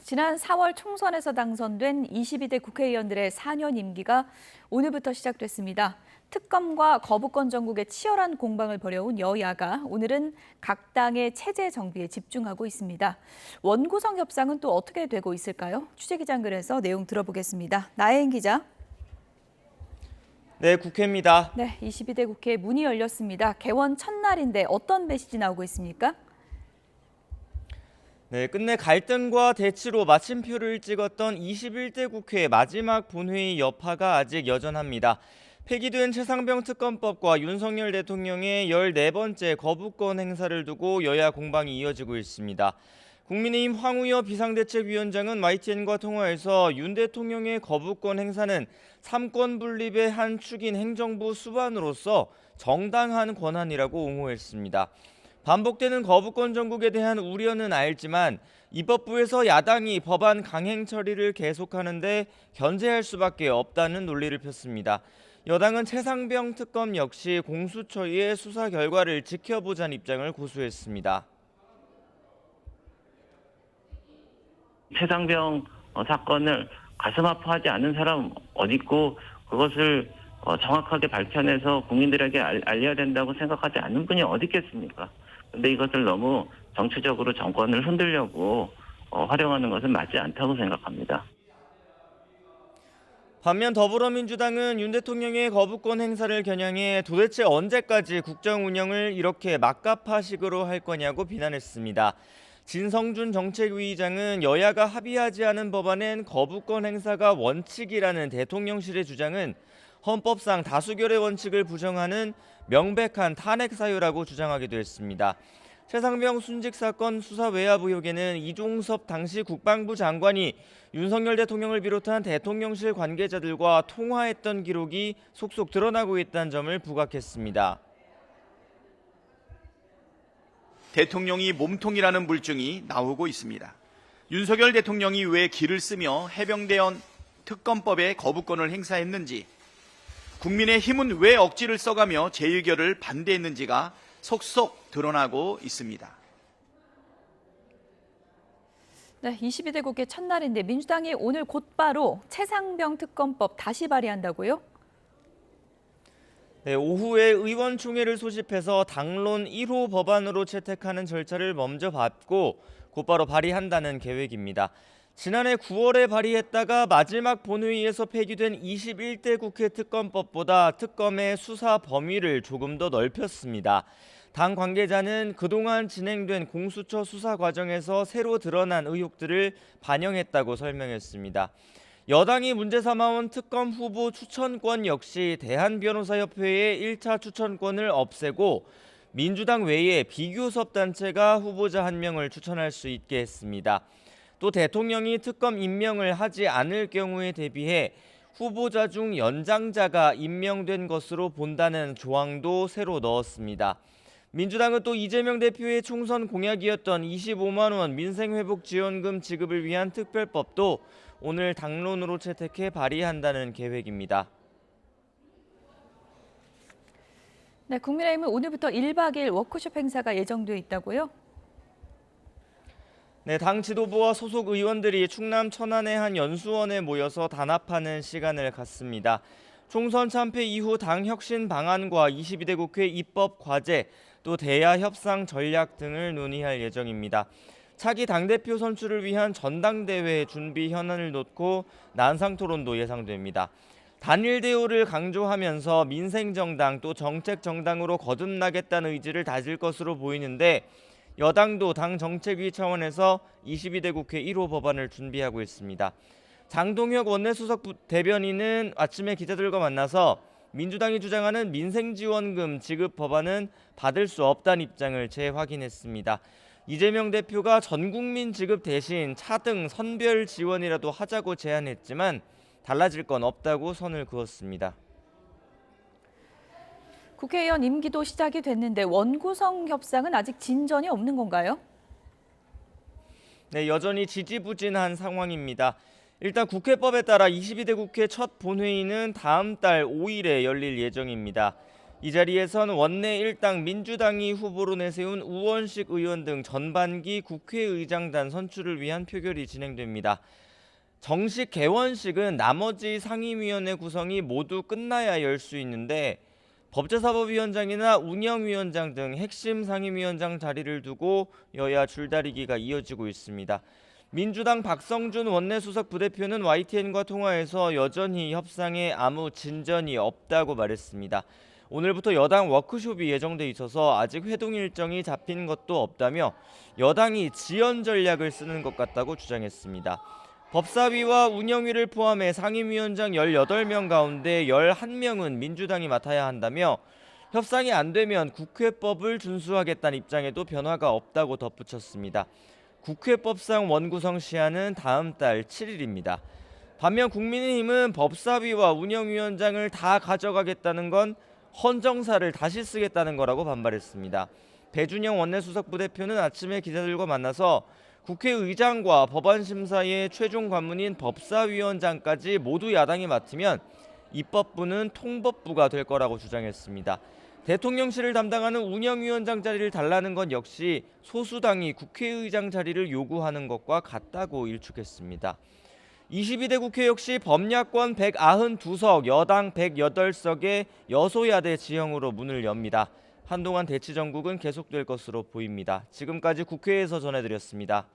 지난 4월 총선에서 당선된 22대 국회의원들의 4년 임기가 오늘부터 시작됐습니다. 특검과 거부권 정국의 치열한 공방을 벌여온 여야가 오늘은 각 당의 체제 정비에 집중하고 있습니다. 원구성 협상은 또 어떻게 되고 있을까요? 취재기자 연결해서 내용 들어보겠습니다. 나혜인 기자. 네, 국회입니다. 네, 22대 국회 문이 열렸습니다. 개원 첫날인데 어떤 메시지 나오고 있습니까? 네, 끝내 갈등과 대치로 마침표를 찍었던 21대 국회 마지막 본회의 여파가 아직 여전합니다. 폐기된 최상병 특검법과 윤석열 대통령의 14번째 거부권 행사를 두고 여야 공방이 이어지고 있습니다. 국민의힘 황우여 비상대책위원장은 YTN과 통화에서 윤 대통령의 거부권 행사는 삼권 분립의 한 축인 행정부 수반으로서 정당한 권한이라고 옹호했습니다. 반복되는 거부권 정국에 대한 우려는 알지만 입법부에서 야당이 법안 강행 처리를 계속하는데 견제할 수밖에 없다는 논리를 폈습니다. 여당은 최상병 특검 역시 공수처의 수사 결과를 지켜보자는 입장을 고수했습니다. 최상병 사건을 가슴 아파하지 않은 사람 어디 있고 그것을 정확하게 밝혀내서 국민들에게 알려야 된다고 생각하지 않는 분이 어디 있겠습니까? 근데 이것을 너무 정치적으로 정권을 흔들려고 활용하는 것은 맞지 않다고 생각합니다. 반면 더불어민주당은 윤 대통령의 거부권 행사를 겨냥해 도대체 언제까지 국정 운영을 이렇게 막가파식으로 할 거냐고 비난했습니다. 진성준 정책위의장은 여야가 합의하지 않은 법안엔 거부권 행사가 원칙이라는 대통령실의 주장은 헌법상 다수결의 원칙을 부정하는 명백한 탄핵 사유라고 주장하기도 했습니다. 최상병 순직 사건 수사 외압 의혹에는 이종섭 당시 국방부 장관이 윤석열 대통령을 비롯한 대통령실 관계자들과 통화했던 기록이 속속 드러나고 있다는 점을 부각했습니다. 대통령이 몸통이라는 물증이 나오고 있습니다. 윤석열 대통령이 왜 기를 쓰며 해병대원 특검법에 거부권을 행사했는지, 국민의힘은 왜 억지를 써가며 재의결을 반대했는지가 속속 드러나고 있습니다. 네, 22대 국회 첫날인데 민주당이 오늘 곧바로 최상병 특검법 다시 발의한다고요? 네, 오후에 의원총회를 소집해서 당론 1호 법안으로 채택하는 절차를 먼저 밟고 곧바로 발의한다는 계획입니다. 지난해 9월에 발의했다가 마지막 본회의에서 폐기된 21대 국회 특검법보다 특검의 수사 범위를 조금 더 넓혔습니다. 당 관계자는 그동안 진행된 공수처 수사 과정에서 새로 드러난 의혹들을 반영했다고 설명했습니다. 여당이 문제 삼아온 특검 후보 추천권 역시 대한변호사협회의 1차 추천권을 없애고 민주당 외에 비교섭 단체가 후보자 한 명을 추천할 수 있게 했습니다. 또 대통령이 특검 임명을 하지 않을 경우에 대비해 후보자 중 연장자가 임명된 것으로 본다는 조항도 새로 넣었습니다. 민주당은 또 이재명 대표의 총선 공약이었던 25만 원 민생회복지원금 지급을 위한 특별법도 오늘 당론으로 채택해 발의한다는 계획입니다. 네, 국민의힘은 오늘부터 1박 2일 워크숍 행사가 예정돼 있다고요? 네, 당 지도부와 소속 의원들이 충남 천안의 한 연수원에 모여서 단합하는 시간을 갖습니다. 총선 참패 이후 당 혁신 방안과 22대 국회 입법 과제, 또 대야 협상 전략 등을 논의할 예정입니다. 차기 당대표 선출을 위한 전당대회 준비 현안을 놓고 난상 토론도 예상됩니다. 단일 대우를 강조하면서 민생정당 또 정책정당으로 거듭나겠다는 의지를 다질 것으로 보이는데 여당도 당 정책위 차원에서 22대 국회 1호 법안을 준비하고 있습니다. 장동혁 원내수석 대변인은 아침에 기자들과 만나서 민주당이 주장하는 민생지원금 지급 법안은 받을 수 없다는 입장을 재확인했습니다. 이재명 대표가 전국민 지급 대신 차등 선별 지원이라도 하자고 제안했지만 달라질 건 없다고 선을 그었습니다. 국회의원 임기도 시작이 됐는데 원구성 협상은 아직 진전이 없는 건가요? 네, 여전히 지지부진한 상황입니다. 일단 국회법에 따라 22대 국회 첫 본회의는 다음 달 5일에 열릴 예정입니다. 이 자리에선 원내 일당 민주당이 후보로 내세운 우원식 의원 등 전반기 국회의장단 선출을 위한 표결이 진행됩니다. 정식 개원식은 나머지 상임위원회 구성이 모두 끝나야 열 수 있는데 법제사법위원장이나 운영위원장 등 핵심 상임위원장 자리를 두고 여야 줄다리기가 이어지고 있습니다. 민주당 박성준 원내수석 부대표는 YTN과 통화에서 여전히 협상에 아무 진전이 없다고 말했습니다. 오늘부터 여당 워크숍이 예정돼 있어서 아직 회동 일정이 잡힌 것도 없다며 여당이 지연 전략을 쓰는 것 같다고 주장했습니다. 법사위와 운영위를 포함해 상임위원장 18명 가운데 11명은 민주당이 맡아야 한다며 협상이 안 되면 국회법을 준수하겠다는 입장에도 변화가 없다고 덧붙였습니다. 국회법상 원구성 시한은 다음 달 7일입니다. 반면 국민의힘은 법사위와 운영위원장을 다 가져가겠다는 건 헌정사를 다시 쓰겠다는 거라고 반발했습니다. 배준영 원내수석 부대표는 아침에 기자들과 만나서 국회의장과 법안심사의 최종 관문인 법사위원장까지 모두 야당이 맡으면 입법부는 통법부가 될 거라고 주장했습니다. 대통령실을 담당하는 운영위원장 자리를 달라는 건 역시 소수당이 국회의장 자리를 요구하는 것과 같다고 일축했습니다. 22대 국회 역시 범야권 192석, 여당 108석의 여소야대 지형으로 문을 엽니다. 한동안 대치 전국은 계속될 것으로 보입니다. 지금까지 국회에서 전해드렸습니다.